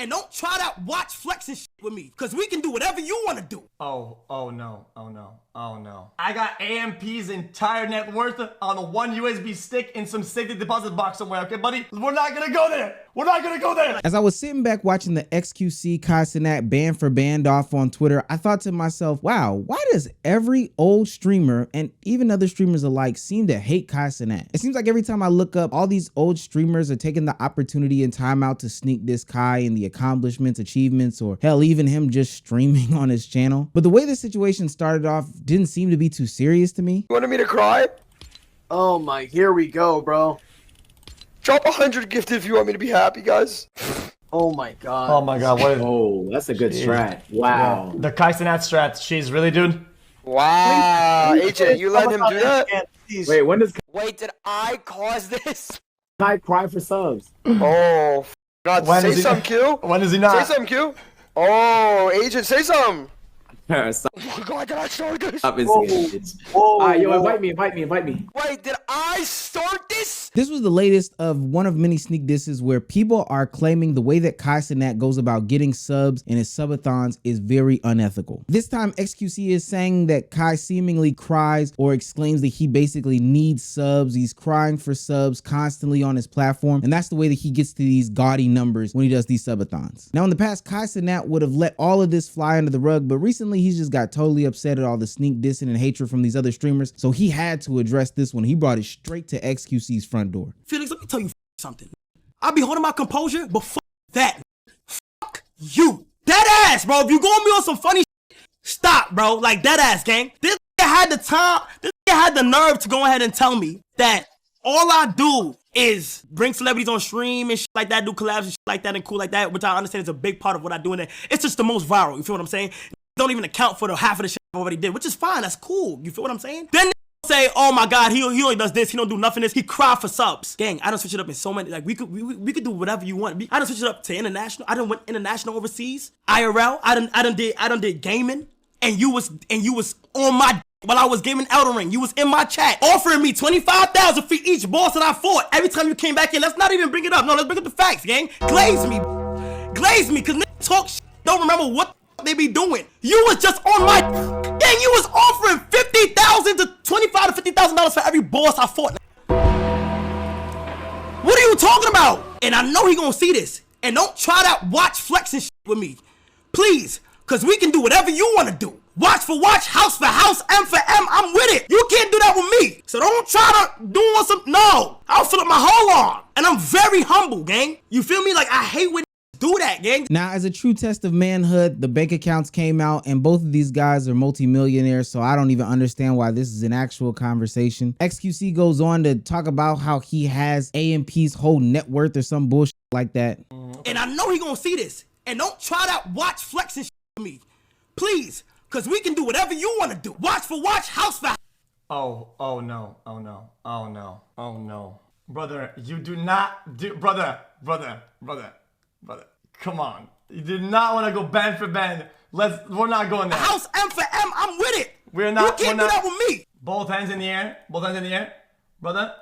And don't try to watch flexing shit with me, because we can do whatever you want to do. Oh no. I got AMP's entire net worth on a one USB stick in some safety deposit box somewhere, okay, buddy? We're not gonna go there. We're not gonna go there. As I was sitting back watching the XQC Kai Cenat band for band off on Twitter, I thought to myself, wow, why does every old streamer and even other streamers alike seem to hate Kai Cenat? It seems like every time I look up, all these old streamers are taking the opportunity and time out to sneak this Kai and the accomplishments, achievements, or hell, even him just streaming on his channel. But the way this situation started off didn't seem to be too serious to me. You wanted me to cry? Oh my, here we go, bro. Drop 100 gifted if you want me to be happy, guys. Oh my god. Oh my god, what is Oh, that's a good strat. Wow. the Kai Cenat strat? She's really, dude. Wow, AJ, you let him do that? Wait, when does Wait, did I cause this? Kai cry for subs? Oh, God, When say is he- something, Q. When is he not? Say something, Q. Oh, agent, say something. Stop Oh my God, did I start this? and Whoa. say it, bitch. Whoa, Alright, yo, whoa. invite me. Wait, did I start this? This was the latest of one of many sneak disses where people are claiming the way that Kai Cenat goes about getting subs and his subathons is very unethical. This time, XQC is saying that Kai seemingly cries or exclaims that he basically needs subs. He's crying for subs constantly on his platform, and that's the way that he gets to these gaudy numbers when he does these subathons. Now, in the past, Kai Cenat would have let all of this fly under the rug, but recently he's just got totally upset at all the sneak dissing and hatred from these other streamers, so he had to address this one. He brought it straight to XQC's front door. Felix, let me tell you something. I'll be holding my composure, but fuck that. Fuck you. Dead ass, bro. If you gonna be on some funny shit, stop, bro. Like, dead ass, gang. This nigga had the time, this nigga had the nerve to go ahead and tell me that all I do is bring celebrities on stream and shit like that, do collabs and shit like that and cool like that, which I understand is a big part of what I do in there. It's just the most viral, you feel what I'm saying? Don't even account for the half of the shit I already did, which is fine, that's cool. You feel what I'm saying? Then say, oh my God, he only does this, he don't do nothing this, he cry for subs. Gang, I done switch it up in so many, like we could do whatever you want. I done switch it up to international, I done went international overseas, IRL, I done did gaming, and you was on my while I was gaming Elden Ring. You was in my chat offering me 25,000 for each boss that I fought. Every time you came back in, let's not even bring it up. No, let's bring up the facts, gang. Glaze me, cause niggas talk shit, don't remember what they be doing. You was just on my gang. You was offering $50,000 to $25,000 to $50,000 for every boss I fought. What are you talking about? And I know he gonna see this. And don't try to watch flexing shit with me, please, cause we can do whatever you want to do. Watch for watch, house for house, M for M. I'm with it. You can't do that with me. So don't try to do on some. No, I'll fill up my whole arm, and I'm very humble, gang. You feel me? Like, I hate when do that, gang. Now, as a true test of manhood, the bank accounts came out and both of these guys are multimillionaires, so I don't even understand why this is an actual conversation. XQC goes on to talk about how he has AMP's whole net worth or some bullshit like that. And I know he gonna see this. And don't try to watch flexing shit with me, please, cause we can do whatever you want to do. Watch for watch, house for house. Oh no. Brother, you do not do, brother. Come on. You did not want to go band for band. We're not going there. House M for M, I'm with it. We're not. You can't do that with me. Both hands in the air. Brother.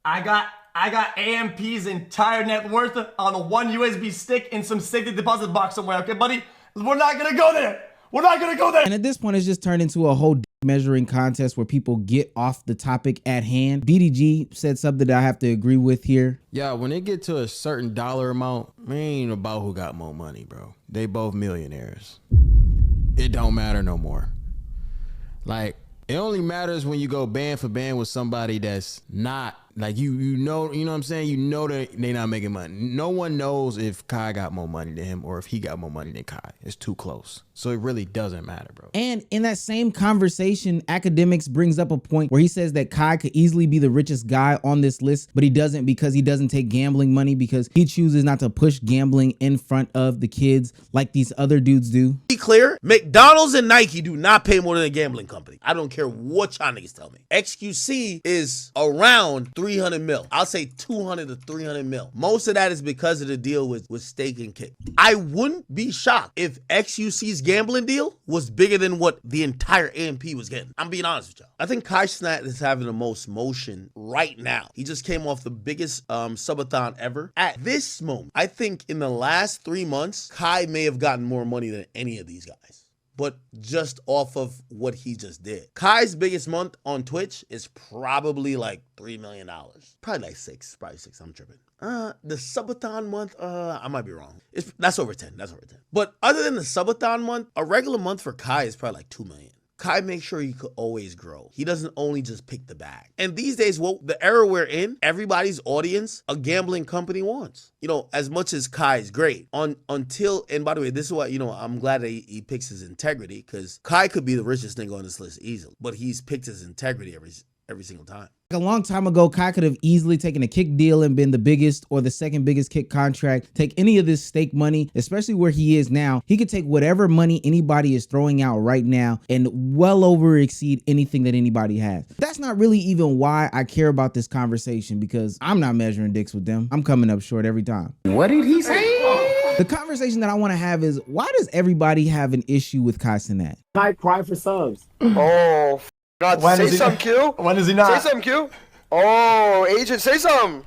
I got AMP's entire net worth on a one USB stick in some safety deposit box somewhere, okay, buddy? We're not gonna go there. And at this point, it's just turned into a whole measuring contest where people get off the topic at hand. DDG said something that I have to agree with here. Yeah, when they get to a certain dollar amount, it ain't about who got more money, bro. They both millionaires. It don't matter no more. Like, it only matters when you go band for band with somebody that's not, like, you know what I'm saying? You know that they not making money. No one knows if Kai got more money than him or if he got more money than Kai. It's too close. So it really doesn't matter, bro. And in that same conversation, Academics brings up a point where he says that Kai could easily be the richest guy on this list, but he doesn't because he doesn't take gambling money because he chooses not to push gambling in front of the kids like these other dudes do. clear, McDonald's and Nike do not pay more than a gambling company. I don't care what y'all niggas tell me. XQC is around 300 mil. I'll say 200 to 300 mil. Most of that is because of the deal with Steak and Kick. I wouldn't be shocked if XQC's gambling deal was bigger than what the entire AMP was getting. I'm being honest with y'all. I think Kai Cenat is having the most motion right now. He just came off the biggest subathon ever. At this moment, I think in the last 3 months, Kai may have gotten more money than any of these guys. But just off of what he just did. Kai's biggest month on Twitch is probably like $3 million. Probably like six. Probably six. I'm tripping. The subathon month, I might be wrong. That's over 10. That's over 10. But other than the subathon month, a regular month for Kai is probably like 2 million. Kai makes sure he could always grow. He doesn't only just pick the bag. And these days, well, the era we're in, everybody's audience, a gambling company wants. You know, as much as Kai is great, and by the way, this is what, you know, I'm glad that he picks his integrity, because Kai could be the richest nigga on this list easily, but he's picked his integrity every single time. A long time ago, Kai could have easily taken a Kick deal and been the biggest or the second biggest Kick contract. Take any of this stake money, especially where he is now. He could take whatever money anybody is throwing out right now and well over exceed anything that anybody has. That's not really even why I care about this conversation, because I'm not measuring dicks with them. I'm coming up short every time. What did he say? The conversation that I want to have is, why does everybody have an issue with Kai Cenat? Kai cry for subs. Oh, God, say something, Q. When is he not? Say something, Q. Oh, agent, say something.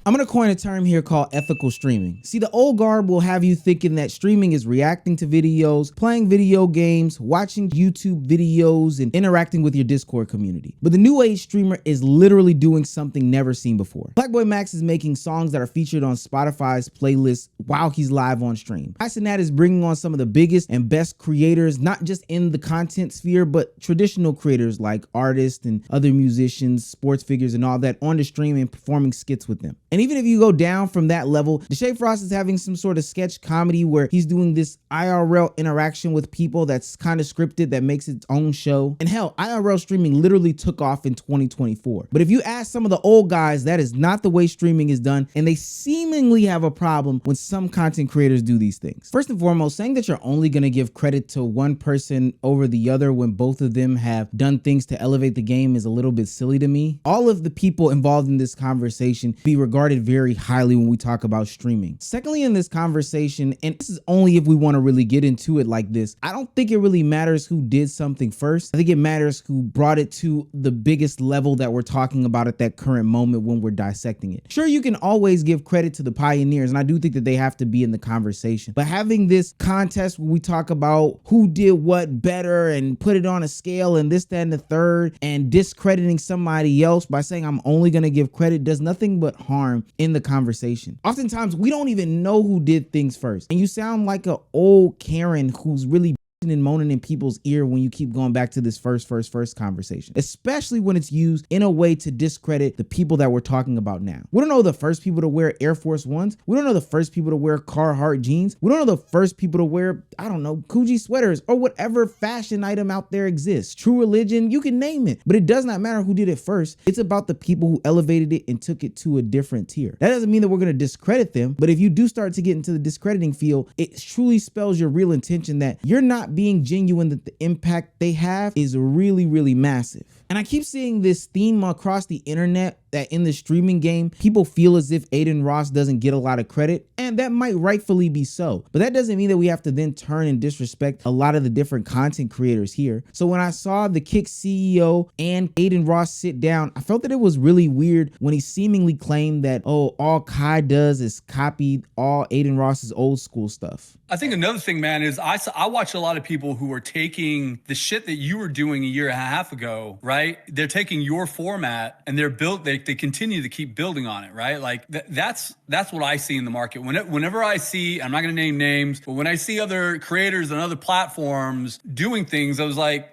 I'm going to coin a term here called ethical streaming. See, the old guard will have you thinking that streaming is reacting to videos, playing video games, watching YouTube videos, and interacting with your Discord community. But the new age streamer is literally doing something never seen before. Blackboy Max is making songs that are featured on Spotify's playlist while he's live on stream. Kai Cenat is bringing on some of the biggest and best creators, not just in the content sphere, but traditional creators like artists and other musicians, sports figures, and all that on the stream and performing skits with them. And even if you go down from that level, Deshae Frost is having some sort of sketch comedy where he's doing this IRL interaction with people that's kind of scripted, that makes its own show. And hell, IRL streaming literally took off in 2024. But if you ask some of the old guys, that is not the way streaming is done, and they seemingly have a problem when some content creators do these things. First and foremost, saying that you're only going to give credit to one person over the other when both of them have done things to elevate the game is a little bit silly to me. All of the people involved in this conversation be regarded very highly when we talk about streaming. Secondly, in this conversation, and this is only if we want to really get into it like this, I don't think it really matters who did something first. I think it matters who brought it to the biggest level that we're talking about at that current moment when we're dissecting it. Sure, you can always give credit to the pioneers, and I do think that they have to be in the conversation. But having this contest where we talk about who did what better and put it on a scale and this, that, and the third, and discrediting somebody else by saying I'm only going to give credit does nothing but harm in the conversation. Oftentimes, we don't even know who did things first. And you sound like an old Karen who's really and moaning in people's ear when you keep going back to this first conversation, especially when it's used in a way to discredit the people that we're talking about now. We don't know the first people to wear Air Force Ones. We don't know the first people to wear Carhartt jeans. We don't know the first people to wear, I don't know, Coogee sweaters or whatever fashion item out there exists. True Religion, you can name it, but it does not matter who did it first. It's about the people who elevated it and took it to a different tier. That doesn't mean that we're going to discredit them, but if you do start to get into the discrediting field, it truly spells your real intention that you're not being genuine, that the impact they have is really, really massive. And I keep seeing this theme across the internet that in the streaming game, people feel as if Adin Ross doesn't get a lot of credit, and that might rightfully be so. But that doesn't mean that we have to then turn and disrespect a lot of the different content creators here. So when I saw the Kick CEO and Adin Ross sit down, I felt that it was really weird when he seemingly claimed that, oh, all Kai does is copy all Adin Ross's old school stuff. I think another thing, man, is I watch a lot of people who are taking the shit that you were doing a year and a half ago, right? They're taking your format and they continue to keep building on it, right? Like that's what I see in the market. Whenever I see, I'm not going to name names, but when I see other creators and other platforms doing things, I was like,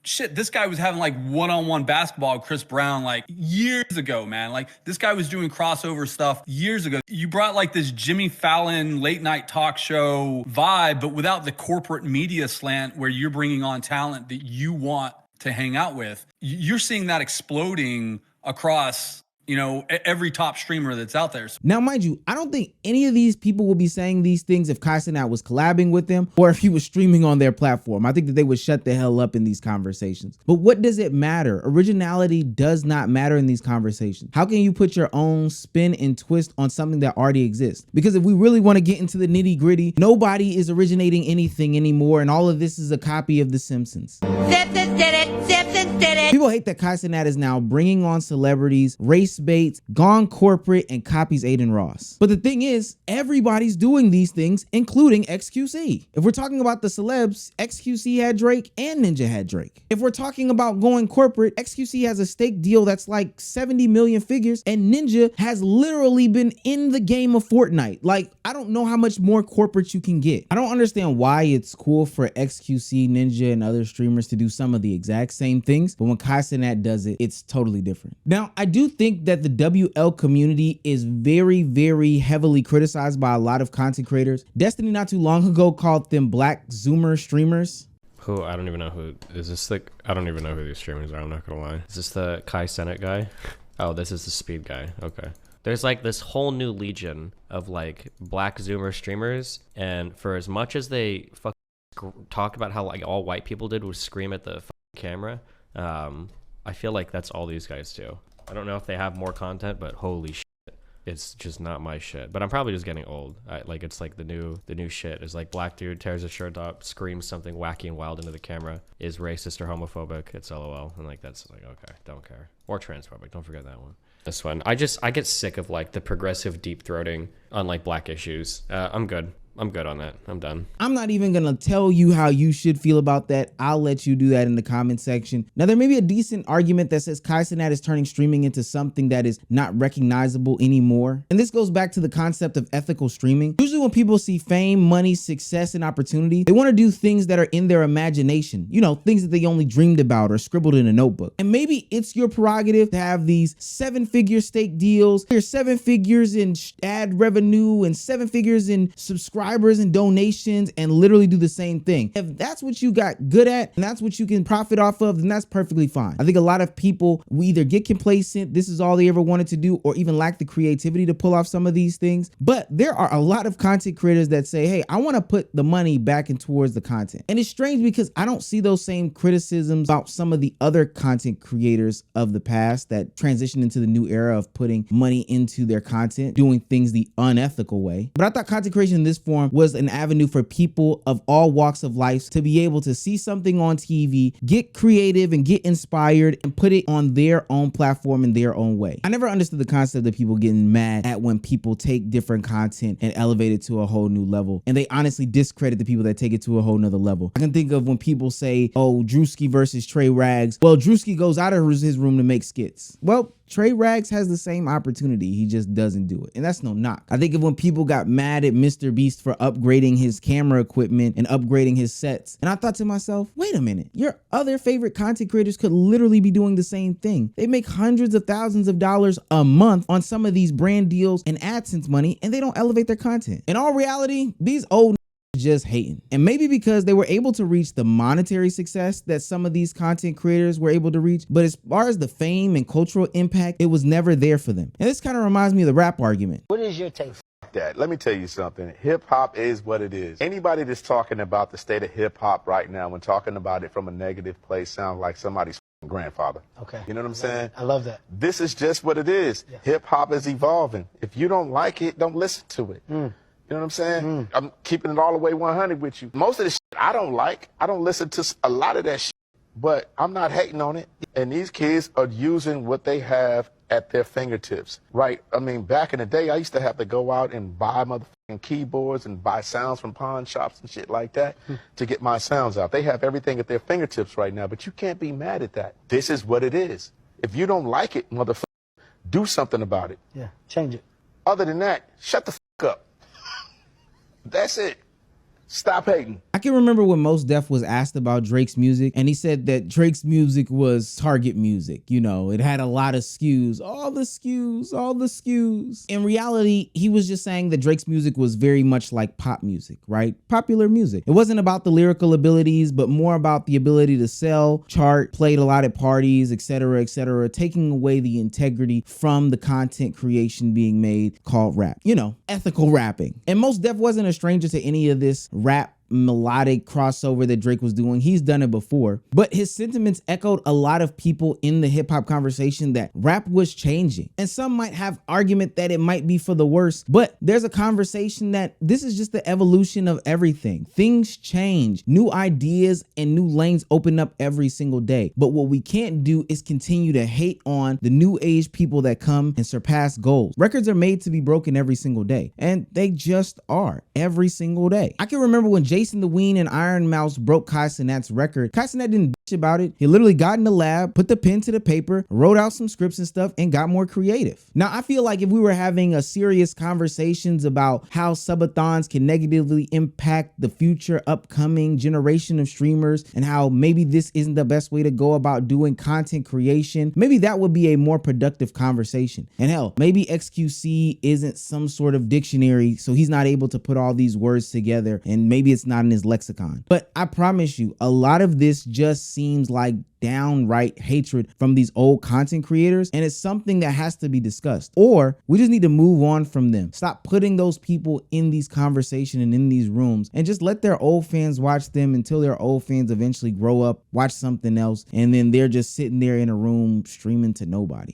shit, this guy was having like one-on-one basketball with Chris Brown like years ago, man. Like this guy was doing crossover stuff years ago. You brought like this Jimmy Fallon late night talk show vibe, but without the corporate media slant where you're bringing on talent that you want to hang out with. You're seeing that exploding across you know, every top streamer that's out there. Now, mind you, I don't think any of these people will be saying these things if Kai Cenat was collabing with them or if he was streaming on their platform. I think that they would shut the hell up in these conversations. But what does it matter? Originality does not matter in these conversations. How can you put your own spin and twist on something that already exists? Because if we really want to get into the nitty gritty, nobody is originating anything anymore, and all of this is a copy of The Simpsons. Simpsons did it. Simpsons did it. People hate that Kai Cenat is now bringing on celebrities, race baits, gone corporate, and copies Adin Ross. But the thing is, everybody's doing these things, including XQC. If we're talking about the celebs, XQC had Drake and Ninja had Drake. If we're talking about going corporate, XQC has a stake deal that's like 70 million figures, and Ninja has literally been in the game of Fortnite. Like, I don't know how much more corporate you can get. I don't understand why it's cool for XQC, Ninja, and other streamers to do some of the exact same things, but when Kai Cenat does it, it's totally different. Now, I do think that the WL community is very, very heavily criticized by a lot of content creators. Destiny not too long ago called them black Zoomer streamers. Who? I don't even know who. Is this the... I don't even know who these streamers are, I'm not gonna lie. Is this the Kai Cenat guy? Oh, this is the Speed guy. Okay. There's like this whole new legion of like black Zoomer streamers, and for as much as they talk about how like all white people did was scream at the camera, I feel like that's all these guys do. I don't know if they have more content, but holy shit, it's just not my shit. But I'm probably just getting old. Like it's like the new shit is like black dude tears his shirt up, screams something wacky and wild into the camera, is racist or homophobic. It's LOL, and like that's like okay, don't care. Or transphobic. Don't forget that one. This one, I get sick of like the progressive deep throating on like black issues. I'm good on that. I'm done. I'm not even gonna tell you how you should feel about that. I'll let you do that in the comment section. Now, there may be a decent argument that says Kai Cenat is turning streaming into something that is not recognizable anymore. And this goes back to the concept of ethical streaming. Usually when people see fame, money, success, and opportunity, they want to do things that are in their imagination. You know, things that they only dreamed about or scribbled in a notebook. And maybe it's your prerogative to have these 7-figure stake deals. There's 7 figures in ad revenue and 7 figures in subscribers and donations, and literally do the same thing. If that's what you got good at and that's what you can profit off of, then that's perfectly fine. I think a lot of people, we either get complacent, this is all they ever wanted to do, or even lack the creativity to pull off some of these things. But there are a lot of content creators that say, hey, I want to put the money back in towards the content. And it's strange because I don't see those same criticisms about some of the other content creators of the past that transitioned into the new era of putting money into their content, doing things the unethical way. But I thought content creation in this form was an avenue for people of all walks of life to be able to see something on TV, get creative and get inspired, and put it on their own platform in their own way. I never understood the concept of people getting mad at when people take different content and elevate it to a whole new level. And they honestly discredit the people that take it to a whole nother level. I can think of when people say, oh, Drewski versus Trey Rags. Well, Drewski goes out of his room to make skits. Well, Trey Rags has the same opportunity. He just doesn't do it. And that's no knock. I think of when people got mad at Mr. Beast for upgrading his camera equipment and upgrading his sets. And I thought to myself, wait a minute, your other favorite content creators could literally be doing the same thing. They make hundreds of thousands of dollars a month on some of these brand deals and AdSense money, and they don't elevate their content. In all reality, these old just hating. And maybe because they were able to reach the monetary success that some of these content creators were able to reach, but as far as the fame and cultural impact, it was never there for them. And this kind of reminds me of the rap argument. What is your take? That. Let me tell you something. Hip hop is what it is. Anybody that's talking about the state of hip hop right now, when talking about it from a negative place, sounds like somebody's grandfather. Okay. You know what I'm saying? I love that. This is just what it is. Yeah. Hip hop is evolving. If you don't like it, don't listen to it. You know what I'm saying? I'm keeping it all the way 100 with you. Most of the shit I don't like. I don't listen to a lot of that shit, but I'm not hating on it. And these kids are using what they have at their fingertips, right? I mean, back in the day, I used to have to go out and buy motherfucking keyboards and buy sounds from pawn shops and shit like that to get my sounds out. They have everything at their fingertips right now, but you can't be mad at that. This is what it is. If you don't like it, motherfucker, do something about it. Yeah, change it. Other than that, shut the fuck up. That's it. Stop hating. I can remember when Mos Def was asked about Drake's music, and he said that Drake's music was Target music. You know, it had a lot of SKUs, all the SKUs, all the SKUs. In reality, he was just saying that Drake's music was very much like pop music, right? Popular music. It wasn't about the lyrical abilities, but more about the ability to sell, chart, played a lot at parties, etc., taking away the integrity from the content creation being made called rap. You know, ethical rapping. And Mos Def wasn't a stranger to any of this rap melodic crossover that Drake was doing. He's done it before, but his sentiments echoed a lot of people in the hip hop conversation that rap was changing. And some might have argument that it might be for the worse, but there's a conversation that this is just the evolution of everything. Things change, new ideas and new lanes open up every single day. But what we can't do is continue to hate on the new age people that come and surpass goals. Records are made to be broken every single day, and they just are every single day. I can remember when Jason the Ween and Iron Mouse broke Kai Cenat's record. Kai Cenat didn't bitch about it. He literally got in the lab, put the pen to the paper, wrote out some scripts and stuff, and got more creative. Now, I feel like if we were having a serious conversations about how subathons can negatively impact the future upcoming generation of streamers and how maybe this isn't the best way to go about doing content creation, maybe that would be a more productive conversation. And hell, maybe XQC isn't some sort of dictionary, so he's not able to put all these words together, and maybe it's not in his lexicon. But I promise you, a lot of this just seems like downright hatred from these old content creators, and it's something that has to be discussed, or we just need to move on from them. Stop putting those people in these conversations and in these rooms, and just let their old fans watch them until their old fans eventually grow up, watch something else, and then they're just sitting there in a room streaming to nobody.